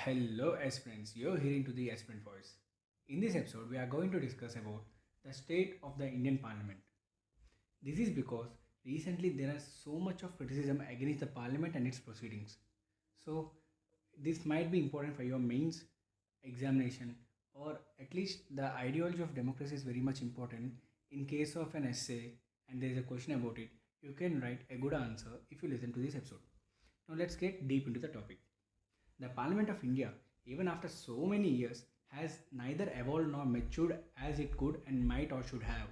Hello aspirants, you're hearing to the aspirant voice. In this episode, we are going to discuss about the state of the Indian Parliament. This is because recently there is so much of criticism against the Parliament and its proceedings. So this might be important for your mains examination, or at least the ideology of democracy is very much important. In case of an essay and there is a question about it, you can write a good answer if you listen to this episode. Now let's get deep into the topic. The Parliament of India, even after so many years, has neither evolved nor matured as it could and might or should have.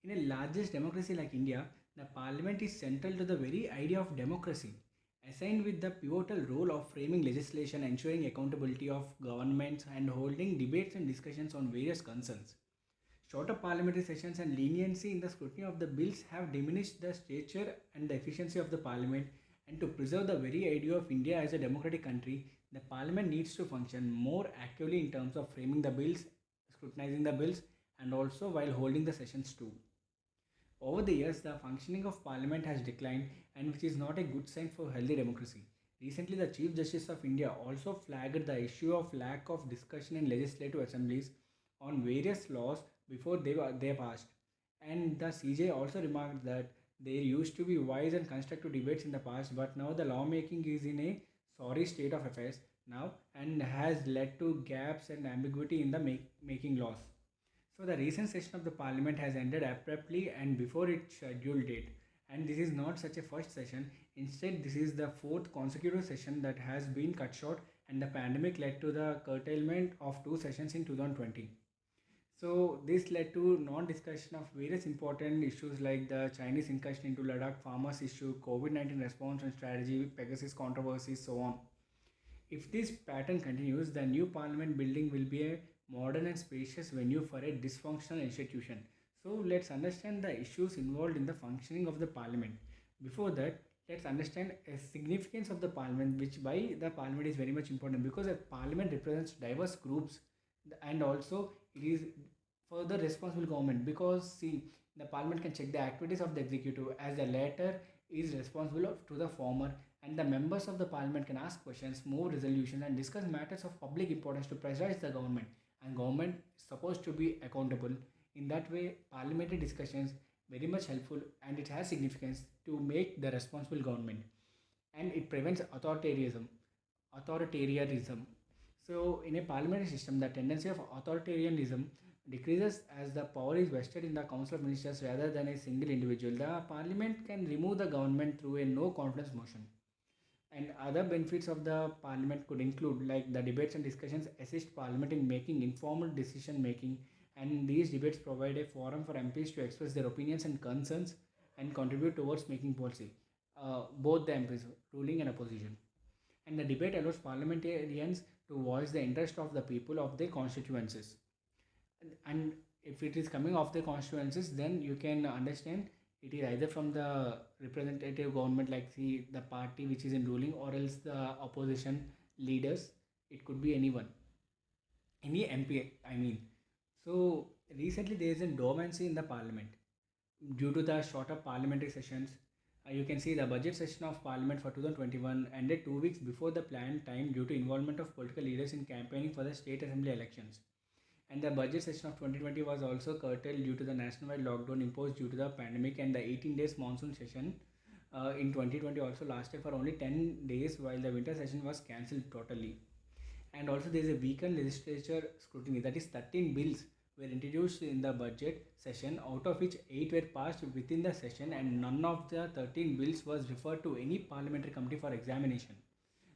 In a largest democracy like India, the Parliament is central to the very idea of democracy, assigned with the pivotal role of framing legislation, ensuring accountability of governments, and holding debates and discussions on various concerns. Shorter parliamentary sessions and leniency in the scrutiny of the bills have diminished the stature and the efficiency of the parliament, and to preserve the very idea of India as a democratic country, the parliament needs to function more actively in terms of framing the bills, scrutinizing the bills, and also while holding the sessions too. Over the years, the functioning of parliament has declined, and which is not a good sign for healthy democracy. Recently, the Chief Justice of India also flagged the issue of lack of discussion in legislative assemblies on various laws before they passed. And the CJ also remarked that there used to be wise and constructive debates in the past, but now the lawmaking is in a sorry state of affairs now and has led to gaps and ambiguity in the making laws. So the recent session of the parliament has ended abruptly and before its scheduled date. And this is not such a first session. Instead, this is the fourth consecutive session that has been cut short, and the pandemic led to the curtailment of two sessions in 2020. So this led to non-discussion of various important issues like the Chinese incursion into Ladakh, farmers issue, COVID-19 response and strategy, Pegasus controversy, so on. If this pattern continues, the new parliament building will be a modern and spacious venue for a dysfunctional institution. So let's understand the issues involved in the functioning of the parliament. Before that, let's understand a significance of the parliament, which why the parliament is very much important, because a parliament represents diverse groups, and also it is for the responsible government, because see, the parliament can check the activities of the executive as the latter is responsible to the former, and the members of the parliament can ask questions, move resolutions, and discuss matters of public importance to pressurize the government. And government is supposed to be accountable. In that way, parliamentary discussions very much helpful, and it has significance to make the responsible government, and it prevents authoritarianism. So, in a parliamentary system, the tendency of authoritarianism decreases as the power is vested in the Council of Ministers rather than a single individual. The parliament can remove the government through a no confidence motion. And other benefits of the parliament could include like the debates and discussions assist parliament in making informal decision making, and these debates provide a forum for MPs to express their opinions and concerns and contribute towards making policy. Both the MPs, ruling and opposition. And the debate allows parliamentarians to voice the interest of the people of their constituencies. And if it is coming off the constituencies, then you can understand it is either from the representative government, like the party which is in ruling, or else the opposition leaders. It could be anyone, any MP, I mean. So recently there is a dormancy in the parliament due to the shorter parliamentary sessions. You can see the budget session of parliament for 2021 ended 2 weeks before the planned time due to involvement of political leaders in campaigning for the state assembly elections. And the budget session of 2020 was also curtailed due to the nationwide lockdown imposed due to the pandemic, and the 18 days monsoon session in 2020 also lasted for only 10 days while the winter session was cancelled totally. And also there is a weakened legislature scrutiny, that is 13 bills were introduced in the budget session, out of which 8 were passed within the session, and none of the 13 bills was referred to any parliamentary committee for examination.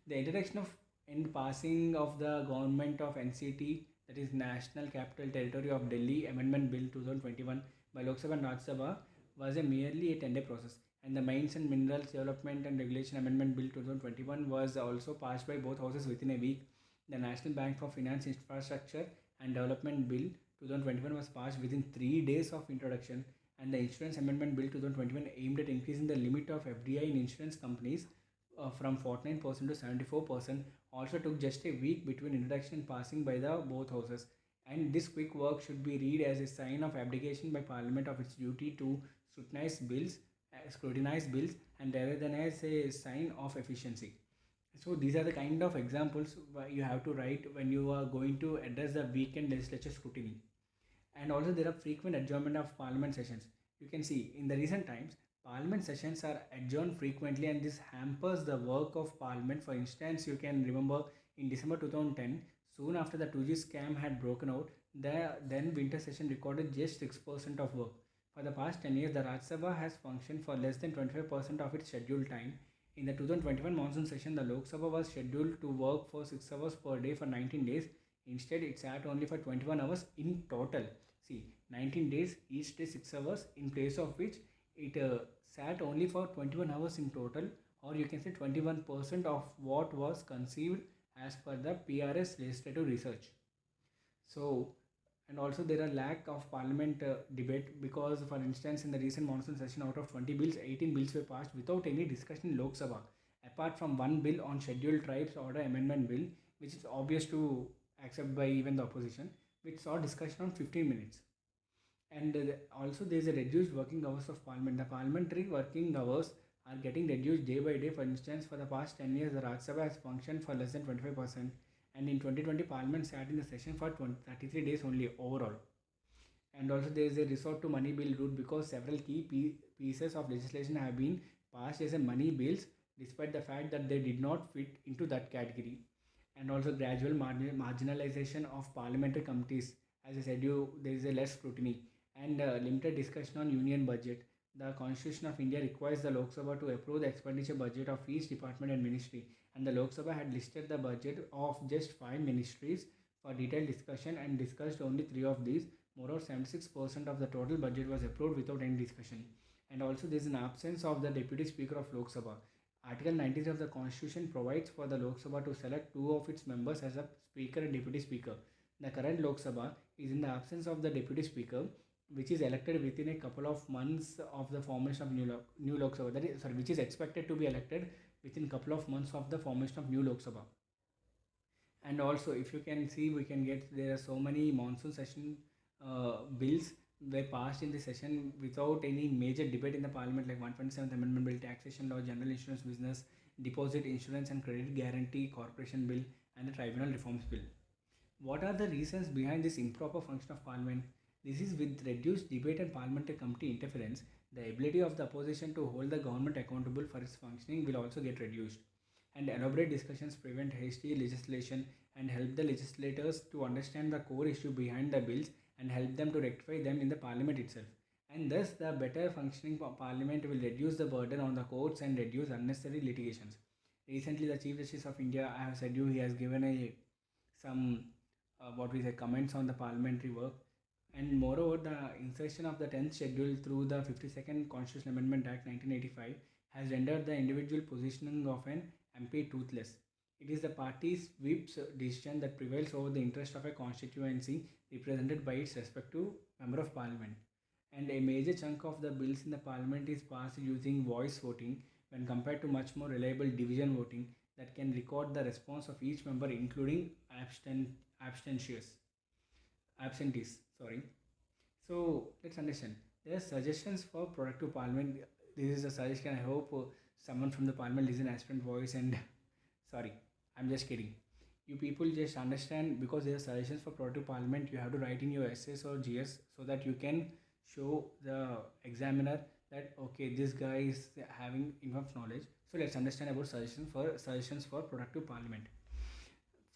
The introduction of and passing of the government of NCT, that is National Capital Territory of Delhi Amendment Bill 2021 by Lok Sabha and Rajya Sabha was a merely a 10-day process, and the Mines and Minerals Development and Regulation Amendment Bill 2021 was also passed by both houses within a week. The National Bank for Finance Infrastructure and Development Bill 2021 was passed within 3 days of introduction, and the Insurance Amendment Bill 2021 aimed at increasing the limit of FDI in insurance companies from 49% to 74% also took just a week between introduction and passing by the both houses. And this quick work should be read as a sign of abdication by Parliament of its duty to scrutinize bills, and rather than as a sign of efficiency. So these are the kind of examples you have to write when you are going to address the weekend legislature scrutiny. And also there are frequent adjournment of parliament sessions. You can see in the recent times parliament sessions are adjourned frequently, and this hampers the work of parliament. For instance, you can remember in December 2010, soon after the 2G scam had broken out, the then winter session recorded just 6% of work. For the past 10 years, the Rajya Sabha has functioned for less than 25% of its scheduled time. In the 2021 monsoon session, the Lok Sabha was scheduled to work for 6 hours per day for 19 days. Instead, it sat only for 21 hours in total. See, 19 days, each day 6 hours, in place of which it sat only for 21 hours in total, or you can say 21% of what was conceived as per the PRS legislative research. So, and also there are lack of parliament debate because, for instance, in the recent monsoon session, out of 20 bills, 18 bills were passed without any discussion in Lok Sabha, apart from one bill on scheduled tribes order amendment bill, which is obvious to accept by even the opposition, which saw discussion on 15 minutes. And also there is a reduced working hours of parliament. The parliamentary working hours are getting reduced day by day. For instance, for the past 10 years, the Rajya Sabha has functioned for less than 25%, and in 2020, parliament sat in the session for 33 days only overall. And also there is a resort to money bill route because several key pieces of legislation have been passed as a money bills, despite the fact that they did not fit into that category. And also gradual marginalization of parliamentary committees. As I said, there is a less scrutiny and limited discussion on union budget. The Constitution of India requires the Lok Sabha to approve the expenditure budget of each department and ministry, and the Lok Sabha had listed the budget of just 5 ministries for detailed discussion and discussed only 3 of these. Moreover, 76% of the total budget was approved without any discussion. And also, there is an absence of the Deputy Speaker of Lok Sabha. Article 93 of the Constitution provides for the Lok Sabha to select two of its members as a Speaker and Deputy Speaker. The current Lok Sabha is in the absence of the Deputy Speaker, which is elected within a couple of months of the formation of new Lok Sabha. That is, sorry, which is expected to be elected within couple of months of the formation of new Lok Sabha. And also, if you can see, we can get there are so many monsoon session bills were passed in the session without any major debate in the parliament, like 127th amendment bill, taxation law, general insurance business, deposit insurance and credit guarantee corporation bill, and the tribunal reforms bill. What are the reasons behind this improper function of parliament? This is with reduced debate and parliamentary committee interference, the ability of the opposition to hold the government accountable for its functioning will also get reduced. And elaborate discussions prevent hasty legislation and help the legislators to understand the core issue behind the bills and help them to rectify them in the parliament itself. And thus, the better functioning parliament will reduce the burden on the courts and reduce unnecessary litigations. Recently, the Chief Justice of India, I have said you, he has given a some what we say comments on the parliamentary work. And moreover, the insertion of the 10th schedule through the 52nd Constitutional Amendment Act 1985 has rendered the individual positioning of an MP toothless. It is the party's whip's decision that prevails over the interest of a constituency represented by its respective member of parliament. And a major chunk of the bills in the parliament is passed using voice voting when compared to much more reliable division voting that can record the response of each member, including abstentions, absentees. Sorry. So let's understand. There are suggestions for productive parliament. This is a suggestion. I hope someone from the parliament listen aspirant voice and sorry, I'm just kidding. You people just understand because there are suggestions for productive parliament. You have to write in your essays or GS so that you can show the examiner that okay, this guy is having enough knowledge. So let's understand about suggestions for productive parliament.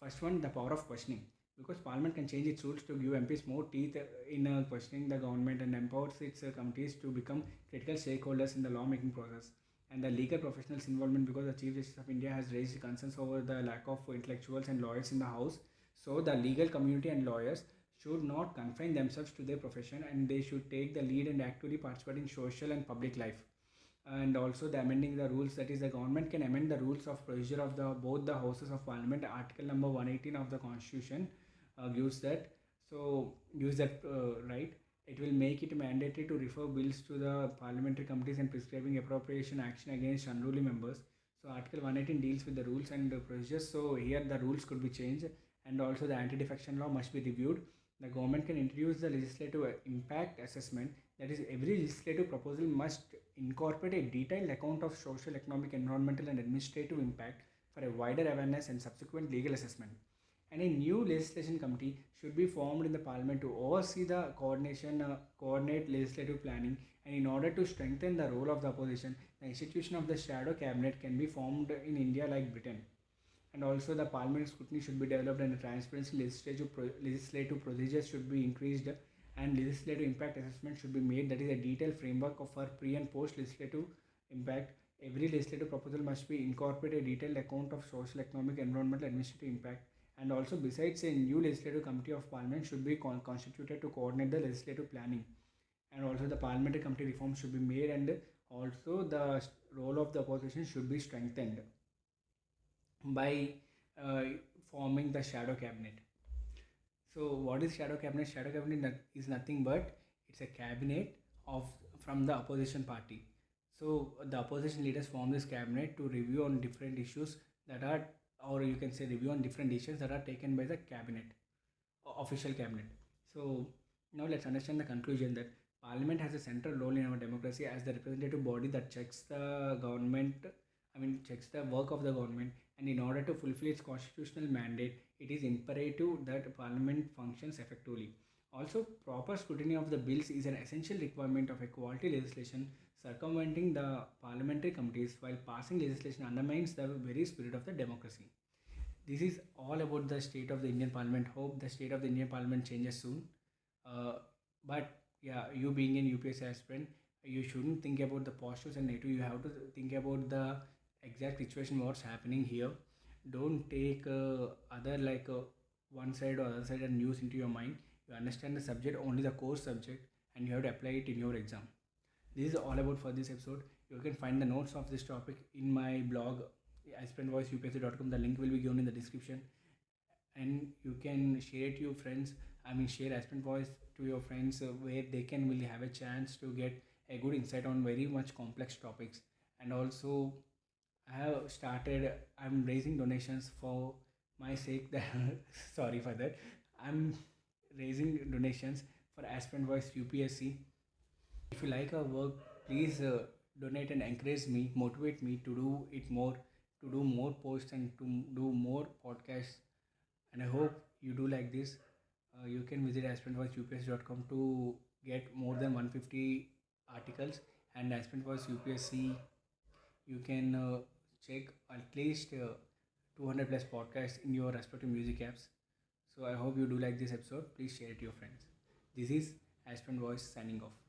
First one, the power of questioning. Because Parliament can change its rules to give MPs more teeth in questioning the government and empowers its committees to become critical stakeholders in the lawmaking process. And the legal professionals' involvement, because the Chief Justice of India has raised concerns over the lack of intellectuals and lawyers in the House. So the legal community and lawyers should not confine themselves to their profession, and they should take the lead and actively participate in social and public life. And also the amending the rules, that is the government can amend the rules of procedure of the both the houses of parliament. Article number 118 of the constitution gives that, so gives that right. It will make it mandatory to refer bills to the parliamentary committees and prescribing appropriation action against unruly members. So article 118 deals with the rules and procedures, so here the rules could be changed. And also the anti-defection law must be reviewed. The government can introduce the legislative impact assessment, that is every legislative proposal must incorporate a detailed account of social, economic, environmental and administrative impact for a wider awareness and subsequent legal assessment. And a new legislation committee should be formed in the parliament to oversee the coordinate legislative planning. And in order to strengthen the role of the opposition, the institution of the shadow cabinet can be formed in India like Britain. And also the parliament scrutiny should be developed and the transparency legislative procedures should be increased and legislative impact assessment should be made, that is a detailed framework of our pre and post legislative impact. Every legislative proposal must be incorporate a detailed account of social, economic, environmental, administrative impact. And also besides, a new legislative committee of parliament should be constituted to coordinate the legislative planning. And also the parliamentary committee reforms should be made, and also the role of the opposition should be strengthened by uh, forming the shadow cabinet. So what is shadow cabinet? Shadow cabinet is nothing but it's a cabinet of from the opposition party. So the opposition leaders form this cabinet to review on different issues that are, or you can say review on different decisions that are taken by the cabinet, official cabinet. So now let's understand the conclusion that Parliament has a central role in our democracy as the representative body that checks the government. Checks the work of the government, and in order to fulfill its constitutional mandate, it is imperative that Parliament functions effectively. Also, proper scrutiny of the bills is an essential requirement of a quality legislation. Circumventing the parliamentary committees while passing legislation undermines the very spirit of the democracy. This is all about the state of the Indian Parliament. Hope the state of the Indian Parliament changes soon. Uh, but yeah, you being an UPSC aspirant, you shouldn't think about the positives and negatives. You have to think about the exact situation what's happening here. Don't take other one side or other side and news into your mind. You understand the subject, only the core subject, and you have to apply it in your exam. This is all about for this episode. You can find the notes of this topic in my blog aspirantvoiceupsc.com. The link will be given in the description, and you can share it to your friends. Share aspirant voice to your friends where they can really have a chance to get a good insight on very much complex topics. And also I have started, I'm raising donations for my sake that sorry for that. I'm raising donations for aspirant voice UPSC. If you like our work, please donate and encourage me, motivate me to do it more, to do more posts and to do more podcasts. And I hope you do like this. You can visit aspirantvoiceups.com to get more than 150 articles, and aspirant voice UPSC. You can check at least 200 plus podcasts in your respective music apps. So I hope you do like this episode. Please share it to your friends. This is Aspirant Voice signing off.